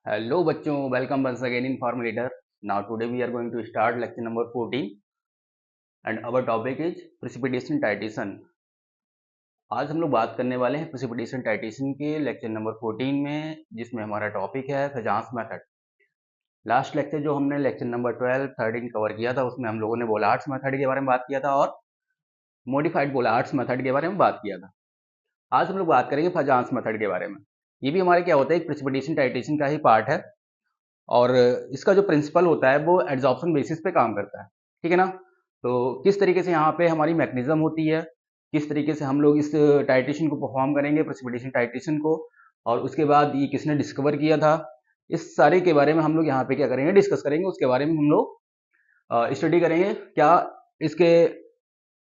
Hello बच्चों, welcome once again in Formulator. Now today we are going to start lecture number 14 and our topic is precipitation titration. आज हम लोग बात करने वाले हैं precipitation titration के लेक्चर नंबर 14 में, जिसमें हमारा टॉपिक है फेजांस मेथड। लास्ट लेक्चर जो हमने लेक्चर नंबर 12, 13 कवर किया था उसमें हम लोगों ने बोलार्ड्स मेथड के बारे में बात किया था और मॉडिफाइड बोलार्ड्स मेथड के बारे में बात किया था। आज हम लोग बात करेंगे फेजांस मेथड के बारे में। ये भी हमारे क्या होता है, एक प्रेसिपिटेशन टाइटेशन का ही पार्ट है और इसका जो प्रिंसिपल होता है वो एड्जॉर्प्शन बेसिस पे काम करता है। ठीक है ना। तो किस तरीके से यहाँ पे हमारी मैकेनिज्म होती है, किस तरीके से हम लोग इस टाइटेशन को परफॉर्म करेंगे, प्रेसिपिटेशन टाइटेशन को, और उसके बाद ये किसने डिस्कवर किया था, इस सारे के बारे में हम लोग यहाँ पे क्या करेंगे, डिस्कस करेंगे। उसके बारे में हम लोग स्टडी करेंगे, क्या इसके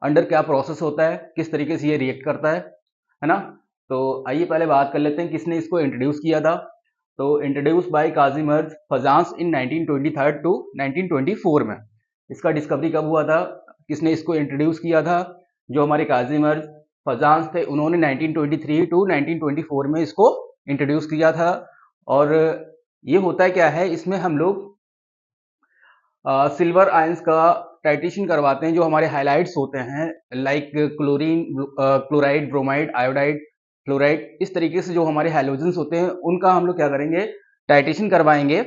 अंडर क्या प्रोसेस होता है, किस तरीके से ये रिएक्ट करता है ना। तो आइए पहले बात कर लेते हैं किसने इसको इंट्रोड्यूस किया था। तो introduce by Kazimierz Fajans in 1923 to 1924 में। इसका डिस्कवरी कब हुआ था, किसने इसको इंट्रोड्यूस किया था? जो हमारे काजिमर्ज फजांस थे उन्होंने 1923 टू 1924 में इसको इंट्रोड्यूस किया था। और ये होता क्या है, इसमें हम लोग सिल्वर आयंस का टाइटेशन करवाते हैं। जो हमारे हाइलाइट्स होते हैं like chlorine, chloride, bromide, iodide, fluoride, इस तरीके से जो हमारे हैलोजेंस होते हैं उनका हम लोग क्या करेंगे, टाइटेशन करवाएंगे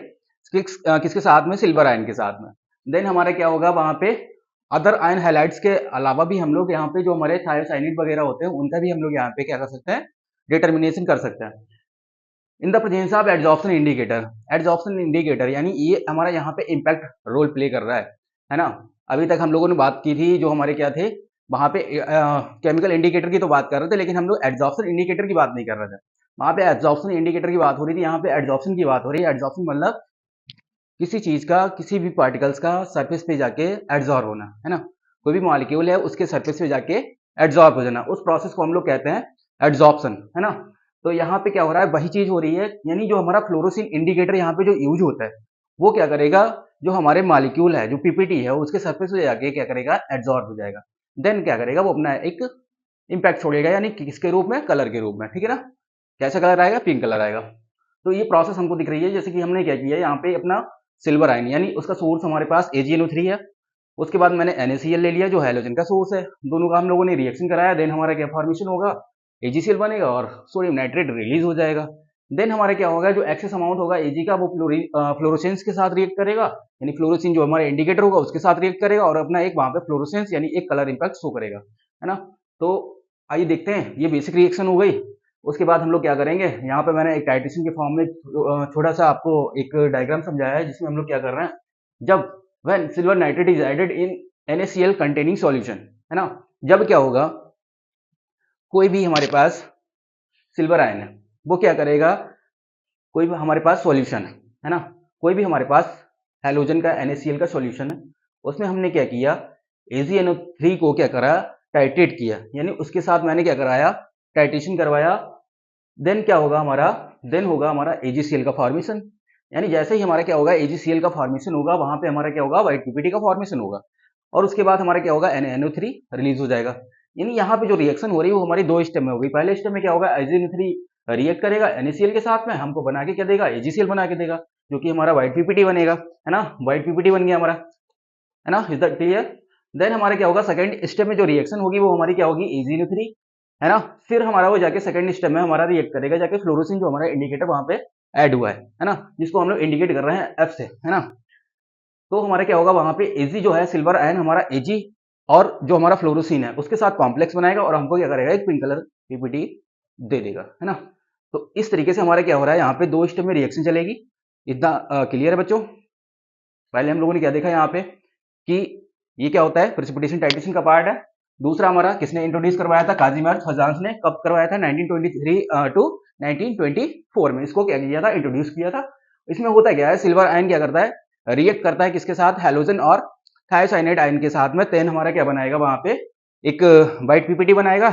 किसके साथ में, सिल्वर आयन के साथ में। देन हमारा क्या होगा, वहां पे अदर आयन हैलाइट्स के अलावा भी हम लोग यहाँ पे जो हमारे थायोसाइनाइड वगैरह होते हैं उनका भी हम लोग यहाँ पे क्या कर सकते हैं, डिटर्मिनेशन कर सकते हैं। In the presence of adsorption indicator. Adsorption indicator यानी ये हमारा यहाँ पे इम्पैक्ट रोल प्ले कर रहा है ना। अभी तक हम लोगों ने बात की थी, जो हमारे क्या थे वहां पे केमिकल इंडिकेटर की तो बात कर रहे थे, लेकिन हम लोग एड्जॉर्प्शन इंडिकेटर की बात नहीं कर रहे थे। वहां पे एड्जॉर्प्शन इंडिकेटर की बात हो रही थी, यहाँ पे एड्जॉर्प्शन की बात हो रही है। एड्जॉर्प्शन मतलब किसी चीज का, किसी भी पार्टिकल्स का सरफेस पे जाके एड्जॉर्ब होना, है ना। कोई भी मॉलिक्यूल है उसके सरफेस पे जाके एड्जॉर्ब हो जाना, उस प्रोसेस को हम लोग कहते हैं एड्जॉर्प्शन, है ना। तो यहाँ पे क्या हो रहा है, वही चीज हो रही है। यानी जो हमारा फ्लोरोसिन इंडिकेटर यहाँ पे जो यूज होता है वो क्या करेगा, जो हमारे मॉलिक्यूल है, जो पीपीटी है, उसके सरफेस पे जाके क्या करेगा, एड्जॉर्ब हो जाएगा। देन क्या करेगा, वो अपना एक इम्पैक्ट छोड़ेगा, यानी किसके रूप में, कलर के रूप में। ठीक है ना। कैसा कलर आएगा, पिंक कलर आएगा। तो ये प्रोसेस हमको दिख रही है। जैसे कि हमने क्या किया, यहाँ पे अपना सिल्वर आयन यानी उसका सोर्स हमारे पास AgNO3 है। उसके बाद मैंने NaCl ले लिया जो हैलोजन का सोर्स है। दोनों का हम लोगों ने रिएक्शन कराया। देन हमारा क्या फॉर्मेशन होगा, AgCl बनेगा और सोडियम नाइट्रेट रिलीज हो जाएगा। देन हमारा क्या होगा, जो एक्सेस अमाउंट होगा Ag का, वो फ्लोरोसेंस के साथ रिएक्ट करेगा, यानी फ्लोरोसिन जो हमारा इंडिकेटर होगा उसके साथ रिएक्ट करेगा और अपना एक वहां पे फ्लोरोसेंस यानी एक कलर इंपैक्ट शो करेगा, है ना। तो आइए देखते हैं, ये बेसिक रिएक्शन हो गई। उसके बाद हम लोग क्या करेंगे, यहाँ पे मैंने एक टाइट्रेशन के फॉर्म में छोटा सा आपको एक डायग्राम समझाया है, जिसमें हम लोग क्या कर रहे हैं, जब when silver nitrate is added in NaCl containing solution, है ना। जब क्या होगा, कोई भी हमारे पास सिल्वर आयन है वो क्या करेगा, कोई भी हमारे पास सॉल्यूशन है ना, कोई भी हमारे पास हैलोजन का NaCl का सॉल्यूशन है, उसमें हमने क्या किया, AgNO3 को क्या करा, टाइट्रेट किया, यानी उसके साथ मैंने क्या कराया, टाइट्रेशन करवाया। देन क्या होगा हमारा, देन होगा हमारा AgCl का फॉर्मेशन। यानी जैसे ही हमारा क्या होगा, AgCl का फॉर्मेशन होगा, वहां पे हमारा क्या होगा, व्हाइट पीपीटी का फॉर्मेशन होगा और उसके बाद हमारा क्या होगा, NaNO3 रिलीज हो जाएगा। यानी यहाँ पे जो रिएक्शन हो रही है वो हमारी दो स्टेप में होगी। पहले स्टेप में क्या होगा, AgNO3 रिएक्ट करेगा NaCl के साथ में, हमको बना के क्या देगा, AgCl बना के देगा, जो कि हमारा व्हाइट पीपीटी बनेगा, है ना। व्हाइट पीपीटी बन गया हमारा, है ना। Is that clear? देन हमारा क्या होगा, सेकंड स्टेप में जो रिएक्शन होगी वो हमारी क्या होगी, AgNO3, है ना। फिर हमारा वो जाके सेकंड स्टेप में हमारा रिएक्ट करेगा जाके फ्लोरोसिन, जो हमारा इंडिकेटर वहां पे ऐड हुआ है ना, जिसको हम लोग इंडिकेट कर रहे हैं F से, है ना। तो हमारा क्या होगा, वहां पे Ag जो है सिल्वर आयन हमारा Ag और जो हमारा फ्लोरोसिन है उसके साथ कॉम्प्लेक्स बनाएगा और हमको क्या करेगा, एक पिंक कलर पीपीटी दे देगा, है ना। तो इस तरीके से हमारा क्या हो रहा है, यहाँ पे दो स्टेप में रिएक्शन चलेगी। इतना क्लियर है बच्चों? पहले हम लोगों ने क्या देखा यहाँ पे कि ये क्या होता है, प्रेसिपिटेशन टाइट्रेशन का पार्ट है। दूसरा हमारा किसने इंट्रोड्यूस करवाया था, काजिमर्ज फजांस ने। कब करवाया था, 1923 टू 1924 में इसको क्या किया था, इंट्रोड्यूस किया था। इसमें होता क्या है, सिल्वर आयन क्या करता है, रिएक्ट करता है किसके साथ, हैलोजन और थायोसाइनाइड आयन के साथ में। तेन हमारा क्या बनाएगा, वहां पे एक व्हाइट पीपीटी बनाएगा।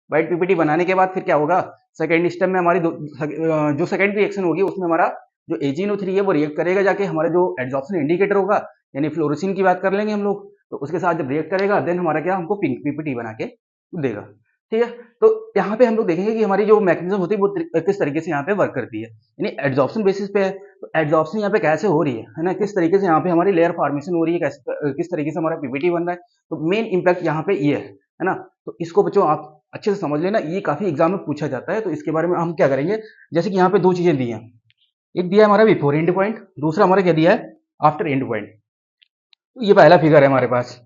व्हाइट पीपीटी बनाने के बाद फिर क्या होगा, सेकेंड स्टेप में हमारी जो सेकेंड रिएक्शन होगी उसमें हमारा जो AgNO3 है वो रिएक्ट करेगा जाके हमारा जो एड्जॉर्प्शन इंडिकेटर होगा, यानी फ्लोरोसिन की बात कर लेंगे हम लोग, तो उसके साथ जब रिएक्ट करेगा देन हमारा क्या, हमको पिंक पीपीटी बना के देगा। ठीक है। तो यहाँ पे हम लोग देखेंगे कि हमारी जो मैकेनिज्म होती है वो किस तरीके से यहाँ पे वर्क करती है, यानी एड्सॉर्प्शन बेसिस पे है। तो एड्सॉर्प्शन यहाँ पे कैसे हो रही है ना, किस तरीके से यहाँ पे हमारी लेयर फॉर्मेशन हो रही है, किस तरीके से हमारा पीपीटी बन रहा है। तो मेन इम्पैक्ट यहाँ पे ये है ना। तो इसको बच्चों आप अच्छे से समझ लेना, ये काफी एग्जाम में पूछा जाता है। तो इसके बारे में हम क्या करेंगे, जैसे कि यहाँ पे दो चीजें दी हैं, एक दिया है हमारा बिफोर एंड पॉइंट, दूसरा हमारा क्या दिया है आफ्टर एंड पॉइंट। तो ये पहला फिगर है हमारे पास,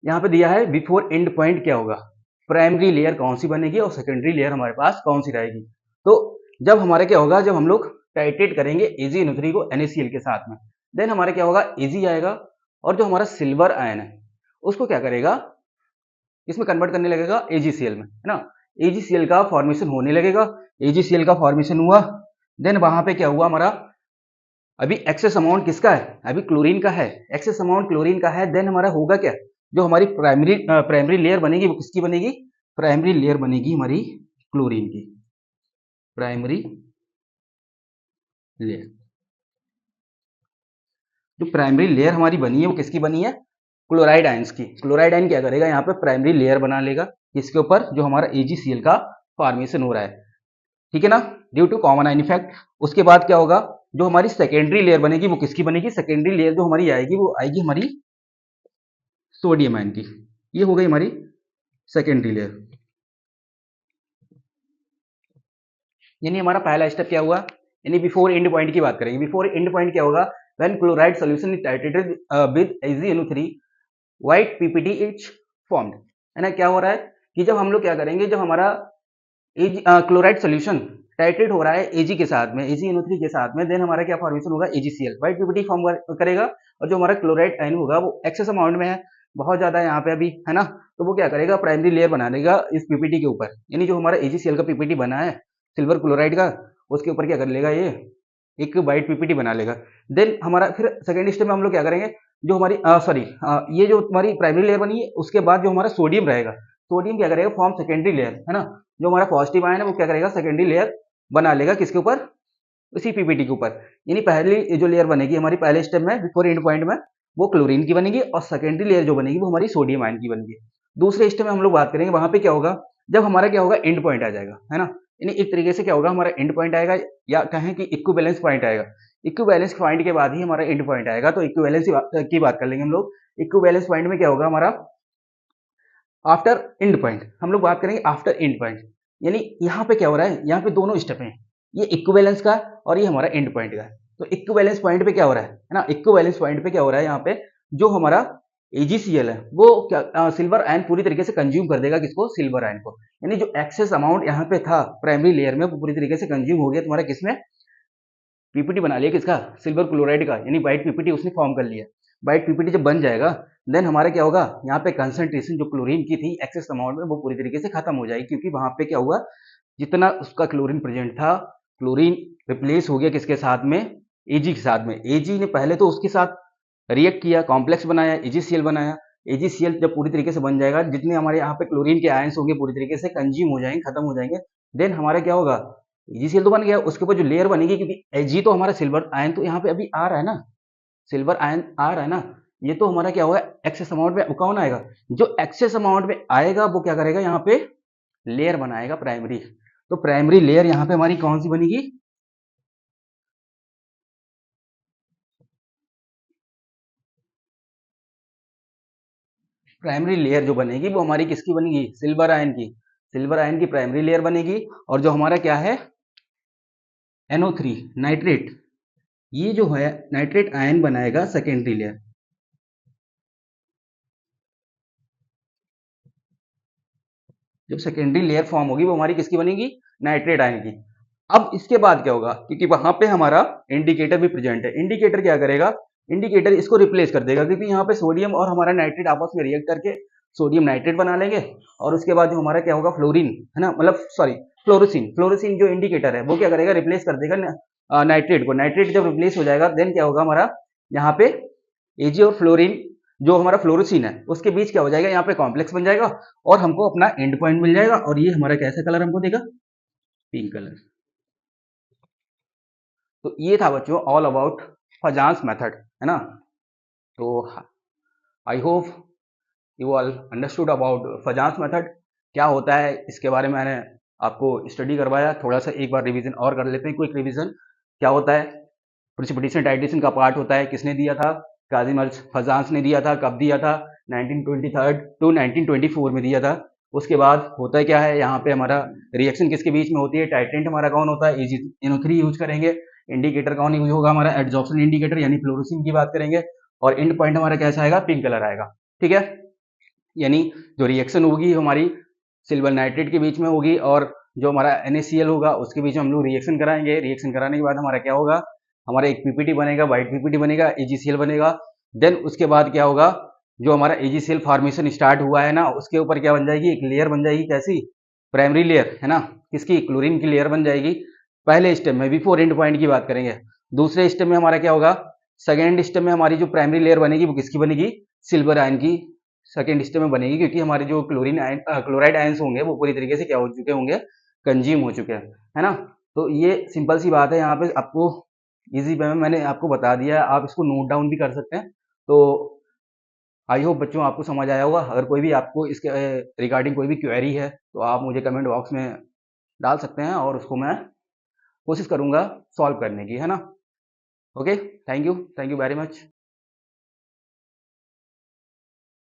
यहाँ पे दिया है बिफोर एंड पॉइंट क्या होगा, प्राइमरी लेयर कौन सी बनेगी और सेकेंडरी लेयर हमारे पास कौन सी रहेगी। तो जब हमारे क्या होगा, जब हम लोग टाइट्रेट करेंगे AgNO3 को NaCl के साथ में, देन हमारे क्या होगा Ag आएगा, और जो हमारा सिल्वर आयन है उसको क्या करेगा, इसमें कन्वर्ट करने लगेगा AgCl में, है ना। AgCl का फॉर्मेशन होने लगेगा, AgCl का फॉर्मेशन हुआ, देन वहां पे क्या हुआ हमारा, अभी एक्सेस अमाउंट किसका है, अभी क्लोरीन का है, एक्सेस अमाउंट क्लोरीन का है। देन हमारा होगा क्या, जो हमारी प्राइमरी लेयर बनेगी वो किसकी बनेगी, प्राइमरी लेयर बनेगी हमारी क्लोरीन की, प्राइमरी लेयर। जो प्राइमरी लेयर हमारी बनी है वो किसकी बनी है, क्लोराइड आयंस की। क्लोराइड आयन क्या करेगा, यहाँ पे प्राइमरी लेयर बना लेगा किसके ऊपर, जो हमारा AgCl का फॉर्मेशन हो रहा है, ठीक है ना, due to common ion effect. उसके बाद क्या होगा, जो हमारी सेकेंडरी लेयर बनेगी वो किसकी बनेगी, सेकेंडरी लेयर जो हमारी आएगी वो आएगी हमारी सोडियम आयन की। ये हो गई हमारी सेकेंडरी लेयर। यानी हमारा पहला स्टेप क्या हुआ, यानी बिफोर एंड पॉइंट की बात करेंगे। बिफोर एंड पॉइंट क्या होगा, when chloride solution is titrated with AgNO3 white PPT is formed, है ना। क्या हो रहा है कि जब हम लोग क्या करेंगे, जब हमारा क्लोराइड सॉल्यूशन टाइट्रेट हो रहा है Ag के साथ में, AgNO3 के साथ में, देन हमारा क्या फॉर्मेशन होगा, AgCl व्हाइट पीपीटी फॉर्म करेगा। और जो हमारा क्लोराइड आयन होगा वो एक्सेस अमाउंट में है, बहुत ज्यादा है यहाँ पे अभी, है ना। तो वो क्या करेगा, प्राइमरी लेयर बना देगा इस पीपीटी के ऊपर, यानी जो हमारा AgCl का पीपीटी बना है सिल्वर क्लोराइड का, उसके ऊपर क्या कर लेगा, ये एक वाइट पीपीटी बना लेगा। देन हमारा फिर सेकेंड स्टेप में हम लोग क्या करेंगे, जो हमारी सॉरी ये जो हमारी प्राइमरी लेयर बनी है उसके बाद जो हमारा सोडियम रहेगा, सोडियम क्या करेगा, फॉर्म सेकेंडरी लेयर, है ना। जो हमारा पॉजिटिव आयन है वो क्या करेगा, सेकेंडरी लेयर बना लेगा किसके ऊपर, उसी पीपीटी के ऊपर। यानी पहली जो लेयर बनेगी हमारी पहले स्टेप में बिफोर एंड पॉइंट में, वो क्लोरीन की बनेगी, और सेकेंडरी लेयर जो बनेगी वो हमारी सोडियम आयन की बनेगी। दूसरे स्टेप में हम लोग बात करेंगे, वहां पे क्या होगा, जब हमारा क्या होगा, एंड पॉइंट आ जाएगा, है ना। यानी एक तरीके से क्या होगा, हमारा एंड पॉइंट आएगा, या कहें कि इक्विवेलेंस पॉइंट आएगा। इक्विवेलेंस पॉइंट के बाद ही हमारा एंड पॉइंट आएगा। तो इक्विवेलेंस की बात कर लेंगे हम लोग। इक्विवेलेंस पॉइंट में क्या होगा हमारा, आफ्टर एंड पॉइंट, हम लोग बात करेंगे आफ्टर एंड पॉइंट। यानी यहाँ पे क्या हो रहा है, यहाँ पे दोनों स्टेप हैं, ये इक्विवेलेंस का और ये हमारा एंड पॉइंट का। तो इक्विवेलेंस पॉइंट पे क्या हो रहा है ना, इक्विवेलेंस पॉइंट पे क्या हो रहा है, यहाँ पे जो हमारा AgCl है वो क्या सिल्वर आयन पूरी तरीके से कंज्यूम कर देगा, किसको, सिल्वर आयन को। यानी जो एक्सेस अमाउंट यहाँ पे था प्राइमरी लेयर में वो पूरी तरीके से कंज्यूम हो गया तुम्हारा किसमें, पीपीटी बना लिया किसका, सिल्वर क्लोराइड का, यानी व्हाइट पीपीटी उसने फॉर्म कर लिया। व्हाइट पीपीटी जब बन जाएगा, देन हमारा क्या होगा, यहाँ पे कंसंट्रेशन जो क्लोरीन की थी एक्सेस अमाउंट में वो पूरी तरीके से खत्म हो जाएगी, क्योंकि वहां पे क्या हुआ, जितना उसका क्लोरीन प्रेजेंट था, क्लोरीन रिप्लेस हो गया किसके साथ में, Ag के साथ में। Ag ने पहले तो उसके साथ रिएक्ट किया, कॉम्प्लेक्स बनाया, AgCl बनाया। AgCl जब पूरी तरीके से बन जाएगा, जितने हमारे यहाँ पे क्लोरीन के आयंस होंगे पूरी तरीके से कंज्यूम हो जाएंगे, खत्म हो जाएंगे। देन हमारा क्या होगा, AgCl तो बन गया, उसके ऊपर जो लेयर बनेगी, क्योंकि Ag तो हमारा सिल्वर आयन तो यहाँ पे अभी आ रहा है ना, सिल्वर आयन आ रहा है ना, ये तो हमारा क्या होगा, एक्सेस अमाउंट में कौन आएगा, जो एक्सेस अमाउंट में आएगा वो क्या करेगा, यहाँ पे लेयर बनाएगा प्राइमरी। तो प्राइमरी लेयर यहाँ पे हमारी कौन सी बनेगी, प्राइमरी लेयर जो बनेगी वो हमारी किसकी बनेगी, सिल्वर आयन की। सिल्वर आयन की प्राइमरी लेयर बनेगी, और जो हमारा क्या है, NO3 नाइट्रेट, ये जो है नाइट्रेट आयन बनाएगा सेकेंडरी लेयर। जब सेकेंडरी लेयर फॉर्म होगी वो हमारी किसकी बनेगी, नाइट्रेट आयन की। अब इसके बाद क्या होगा, क्योंकि वहां पे हमारा इंडिकेटर भी प्रेजेंट है, इंडिकेटर क्या करेगा, इंडिकेटर इसको रिप्लेस कर देगा, क्योंकि यहाँ पे सोडियम और हमारा नाइट्रेट आपस में रिएक्ट करके सोडियम नाइट्रेट बना लेंगे। और उसके बाद जो हमारा क्या होगा, फ्लोरीन, है ना, मतलब सॉरी फ्लोरोसिन, फ्लोरोसिन जो इंडिकेटर है वो क्या करेगा, रिप्लेस कर देगा नाइट्रेट को। नाइट्रेट जब रिप्लेस हो जाएगा, देन क्या होगा हमारा, यहाँ पे Ag और फ्लोरीन, जो हमारा फ्लोरोसिन है उसके बीच क्या हो जाएगा, यहाँ पे कॉम्प्लेक्स बन जाएगा, और हमको अपना एंड पॉइंट मिल जाएगा, और ये हमारा कैसा कलर हमको देगा, पिंक कलर। तो ये था बच्चों ऑल अबाउट फजांस मेथड, है ना। तो I hope you all understood about Fajans method. क्या होता है इसके बारे में मैंने आपको स्टडी करवाया, थोड़ा सा एक बार रिवीजन और कर लेते हैं, क्विक रिवीजन। क्या होता है? प्रिसिपिटेशन टाइटेशन का पार्ट होता है, किसने दिया था? काजिम अल फजांस ने दिया था। कब दिया था? 1923 टू 1924 में दिया था। उसके बाद होता है क्या है, यहाँ पे हमारा रिएक्शन किसके बीच में होती है? टाइटेंट हमारा कौन होता है? NO3 यूज करेंगे। इंडिकेटर कौन यूज होगा? हमारा एड्जॉर्प्शन इंडिकेटर यानी फ्लोरोसिन की बात करेंगे। और एंड पॉइंट हमारा कैसा आएगा? पिंक कलर आएगा। ठीक है, यानी जो रिएक्शन होगी हमारी सिल्वर नाइट्रेट के बीच में होगी और जो हमारा NaCl होगा उसके बीच में हम लोग रिएक्शन कराएंगे। रिएक्शन कराने के बाद हमारा क्या होगा? हमारा एक पीपीटी बनेगा, व्हाइट पीपीटी बनेगा, AgCl बनेगा। देन उसके बाद क्या होगा? जो हमारा AgCl फॉर्मेशन स्टार्ट हुआ है ना, उसके ऊपर क्या बन जाएगी? एक लेयर बन जाएगी। कैसी? प्राइमरी लेयर है ना, किसकी? क्लोरीन की लेयर बन जाएगी पहले स्टेप में, बिफोर एंड पॉइंट की बात करेंगे। दूसरे स्टेप में हमारा क्या होगा? सेकेंड स्टेप में हमारी जो प्राइमरी लेयर बनेगी वो किसकी बनेगी? सिल्वर आयन की सेकेंड स्टेप में बनेगी, क्योंकि हमारे जो क्लोरीन आयन क्लोराइड आयंस होंगे वो पूरी तरीके से क्या हो चुके होंगे? कंज्यूम हो चुके हैं, है ना। तो ये सिंपल सी बात है, यहाँ पे आपको इजी वे में मैंने आपको बता दिया है, आप इसको नोट डाउन भी कर सकते हैं। तो आई होप बच्चों आपको समझ आया होगा। अगर कोई भी आपको इसके रिगार्डिंग कोई भी क्वेरी है तो आप मुझे कमेंट बॉक्स में डाल सकते हैं और उसको मैं कोशिश करूंगा सॉल्व करने की, है ना। Okay, thank you very much.